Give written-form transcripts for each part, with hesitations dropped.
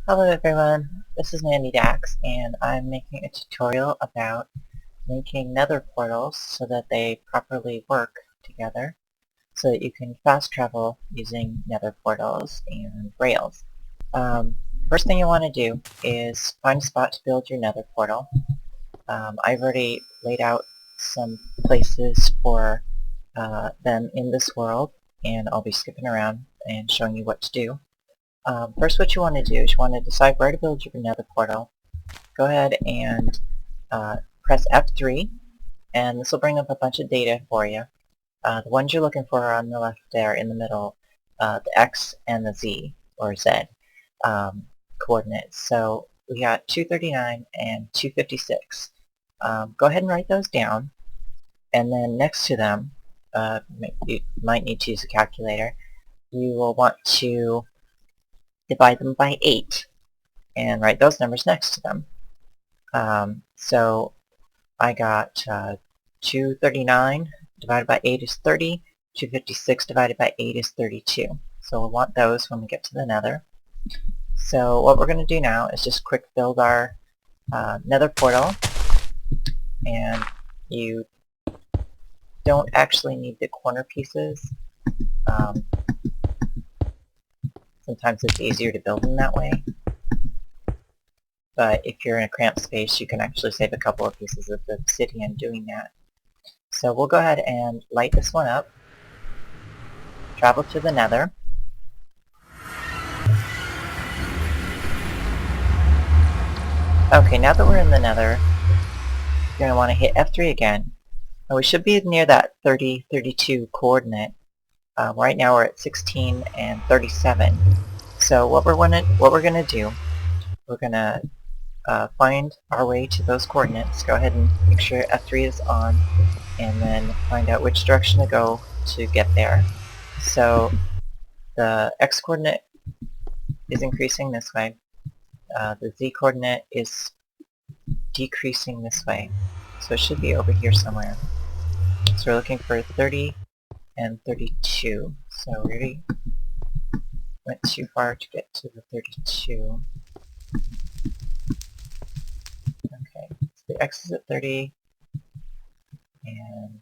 Hello everyone, this is NandyDax and I'm making a tutorial about making nether portals so that they properly work together so that you can fast travel using nether portals and rails. Um, First thing you want to do is find a spot to build your nether portal. I've already laid out some places for them in this world and I'll be skipping around and showing you what to do. First what you want to do is you want to decide where to build your nether portal. Go ahead and press F3 and this will bring up a bunch of data for you. The ones you're looking for are on the left there in the middle, the X and the Z or Z coordinates. So we got 239 and 256. Go ahead and write those down and then next to them, you might need to use a calculator, you will want to divide them by 8 and write those numbers next to them. So I got 239 divided by 8 is 30, 256 divided by 8 is 32. So we'll want those when we get to the nether. So what we're going to do now is just quick build our nether portal, and you don't actually need the corner pieces. Sometimes it's easier to build them that way. But if you're in a cramped space, you can actually save a couple of pieces of the obsidian doing that. So we'll go ahead and light this one up, travel to the nether, okay, now that we're in the nether, you're going to want to hit F3 again. Now we should be near that 30, 32 coordinate. Right now we're at 16 and 37. So what we're going to do, we're going to find our way to those coordinates. Go ahead and make sure F3 is on, and then find out which direction to go to get there. So the X coordinate is increasing this way. The Z coordinate is decreasing this way. So it should be over here somewhere. So we're looking for 30 and 32. So we already went too far to get to the 32. Okay, so the X is at 30, and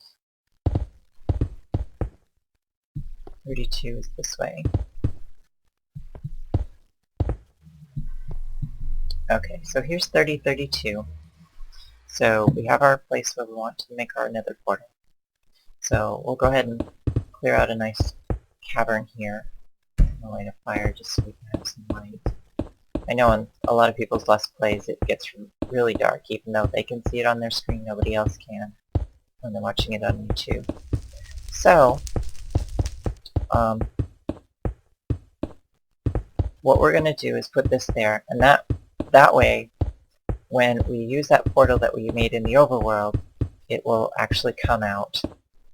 32 is this way. Okay, so here's 30, 32. So we have our place where we want to make our nether portal. So we'll go ahead and clear out a nice cavern here. I'll light a fire just so we can have some light. I know in a lot of people's Let's Plays it gets really dark, even though they can see it on their screen, nobody else can when they're watching it on YouTube. So, what we're going to do is put this there, and that way, when we use that portal that we made in the overworld, it will actually come out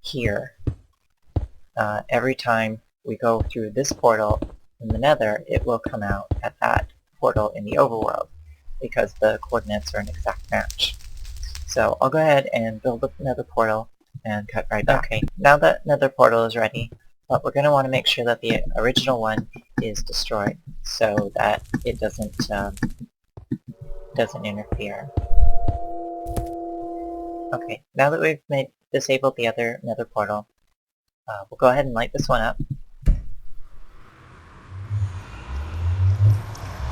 here. Every time we go through this portal in the nether, it will come out at that portal in the overworld, because the coordinates are an exact match. So I'll go ahead and build up another portal and cut right back. Okay, now that nether portal is ready, but we're going to want to make sure that the original one is destroyed so that it doesn't interfere. Okay, now that we've disabled the other nether portal, we'll go ahead and light this one up.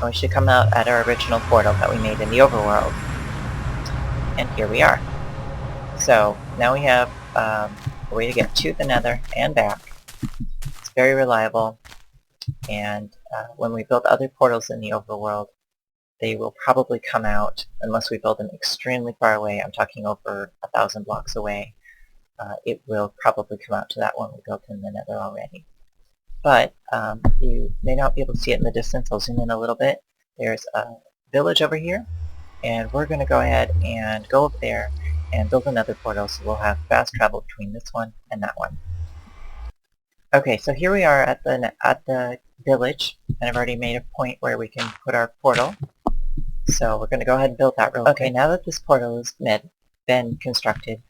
And we should come out at our original portal that we made in the overworld. And here we are. So now we have a way to get to the nether and back. It's very reliable, and when we build other portals in the overworld, they will probably come out, unless we build them extremely far away. I'm talking over 1,000 blocks away. It will probably come out to that one we built in the nether already. But you may not be able to see it in the distance. I'll zoom in a little bit. There's a village over here, and we're going to go ahead and go up there and build another portal, so we'll have fast travel between this one and that one. Okay, so here we are at the village, and I've already made a point where we can put our portal. So we're going to go ahead and build that real quick. Okay, now that this portal has been constructed,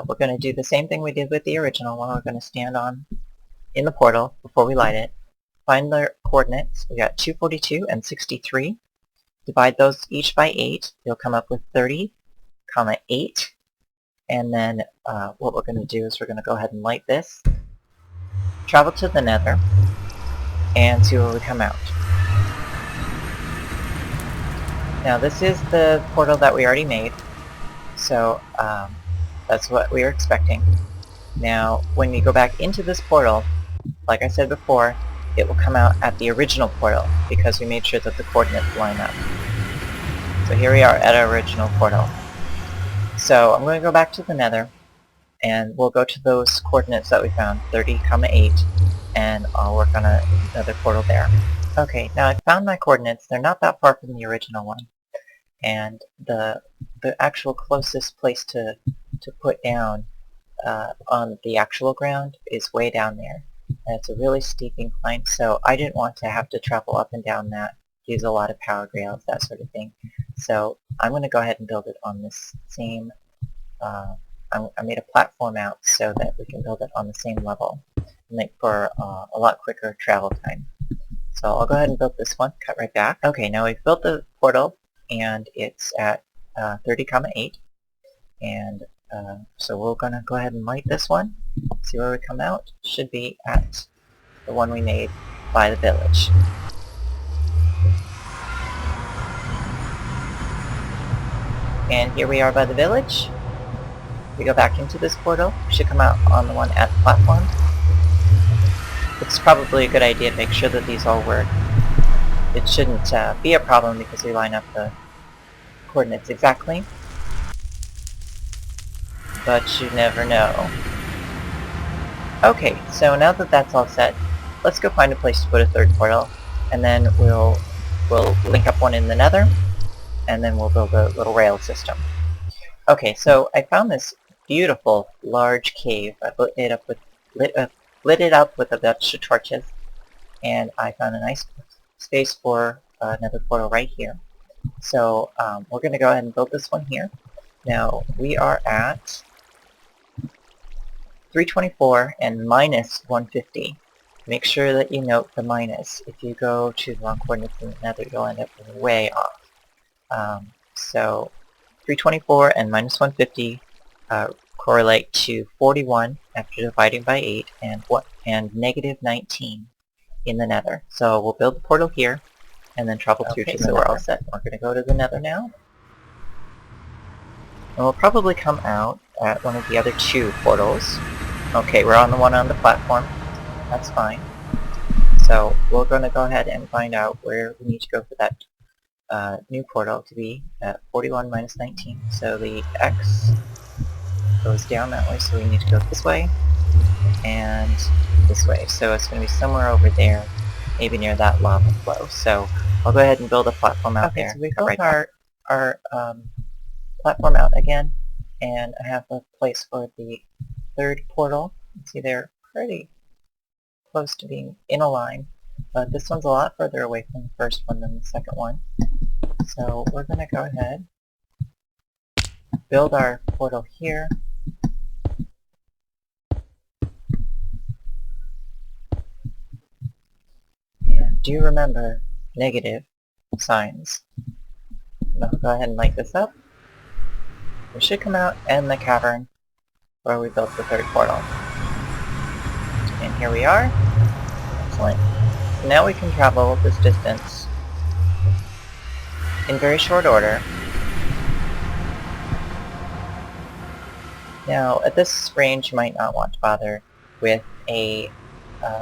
we're going to do the same thing we did with the original one. We're going to stand in the portal before we light it, find the coordinates. We got 242 and 63. divide those each by 8, you'll come up with 30, comma 8. And then what we're going to do is we're going to go ahead and light this, travel to the nether, and see where we come out. Now this is the portal that we already made, so that's what we were expecting. Now when we go back into this portal, like I said before, it will come out at the original portal because we made sure that the coordinates line up. So here we are at our original portal. So I'm going to go back to the nether, and we'll go to those coordinates that we found, 30, 8, and I'll work on another portal there. Okay, now I found my coordinates. They're not that far from the original one, and the actual closest place to put down on the actual ground is way down there. And it's a really steep incline, so I didn't want to have to travel up and down that, use a lot of power rails, that sort of thing. So I'm going to go ahead and build it on this same, I made a platform out so that we can build it on the same level, and make for a lot quicker travel time. So I'll go ahead and build this one, cut right back. Okay, now we've built the portal, and it's at 30, 8, and so we're going to go ahead and light this one, see where we come out. Should be at the one we made by the village. And here we are by the village. We go back into this portal, we should come out on the one at the platform. It's probably a good idea to make sure that these all work. It shouldn't be a problem because we line up the coordinates exactly. But you never know. Okay, so now that that's all set, let's go find a place to put a third portal, and then we'll link up one in the nether, and then we'll build a little rail system. Okay, so I found this beautiful large cave. I lit it up with a bunch of torches, and I found a nice space for another portal right here. So we're going to go ahead and build this one here. Now we are at 324 and minus 150. Make sure that you note the minus. If you go to the wrong coordinates in the nether, you'll end up way off. So 324 and minus 150 correlate to 41 after dividing by 8 and negative 19 in the nether. So we'll build the portal here and then travel through to the nether. So we're all set. We're going to go to the nether now. And we'll probably come out at one of the other two portals. Okay, we're on the one on the platform. That's fine. So we're going to go ahead and find out where we need to go for that new portal to be at 41 minus 19. So the X goes down that way, so we need to go this way and this way. So it's going to be somewhere over there, maybe near that lava flow. So I'll go ahead and build a platform out there. So we built our platform out again, and I have a place for the third portal. You can see they're pretty close to being in a line, but this one's a lot further away from the first one than the second one. So we're going to go ahead, build our portal here, and do remember negative signs. I'll go ahead and light this up. We should come out in the cavern where we built the third portal. And here we are. Excellent. So now we can travel this distance in very short order. Now, at this range, you might not want to bother with a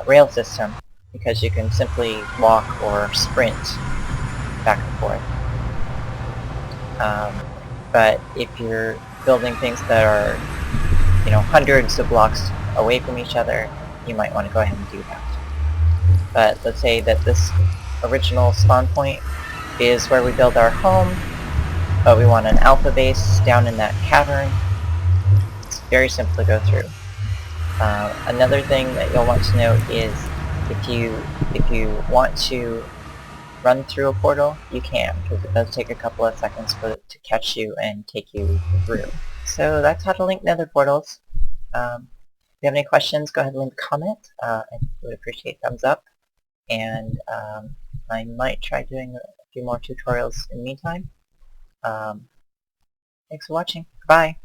rail system because you can simply walk or sprint back and forth. But if you're building things that are, hundreds of blocks away from each other, you might want to go ahead and do that. But let's say that this original spawn point is where we build our home, but we want an alpha base down in that cavern. It's very simple to go through. Another thing that you'll want to note is if you want to run through a portal, you can, because it does take a couple of seconds for it to catch you and take you through. So that's how to link nether portals. If you have any questions, go ahead and leave a comment. I would appreciate thumbs up. And I might try doing few more tutorials in the meantime. Thanks for watching. Bye!